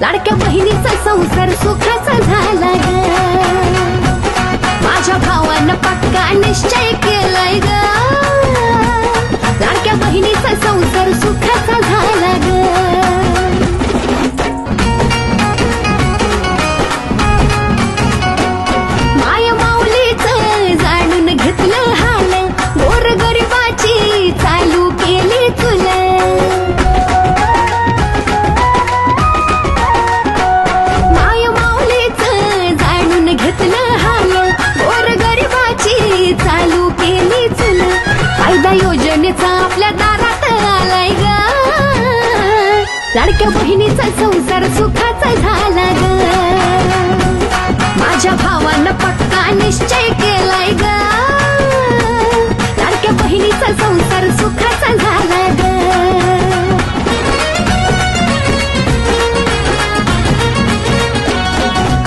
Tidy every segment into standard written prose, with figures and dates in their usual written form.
लाडक्या बहिणीचा संसार सुखाचा झाला ग, माझ्या भावानं पक्का निश्चय केलाय ग, लाडक्या बहिणीचा संसार सुखाचा झाला ग. माया माऊलीचं जाणून घेतलं हाल, गोरगरिबाची चालू केली तुला. माया माऊलीचं जाणून घेतलं हाल, गोरगरिबाची चालू केली तुला. फायदा योजनेचा आपल्या दारात आलाय ग, लाडक्या बहिणीचा संसार सुखाचा झाला ग, माझ्या भावानं पक्का निश्चय केलाय ग, लाडक्या बहिणीचा संसार सुखाचा झाला ग.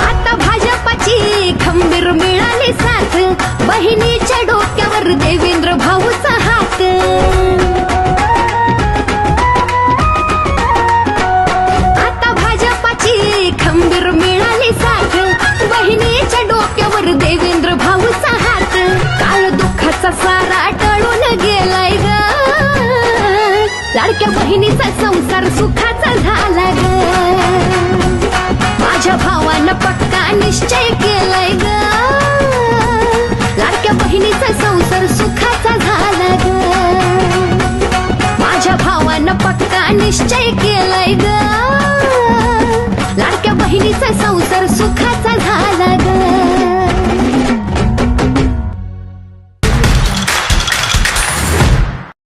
आता भाजपाची खंबीर मिळाली साथ, बहिणीच्या डोक्यावर देवेंद्र भाऊचा हात. आता भाजपाची खंबीर मिळाली साथ, बहिणीच्या डोक्यावर देवेंद्र भाऊचा हात. काळ दुःखाचा सारा टळून गेलाय ग, लाडक्या बहिणीचा संसार सुखाचा झाला ग, माझ्या भावानं पक्का निश्चय केला.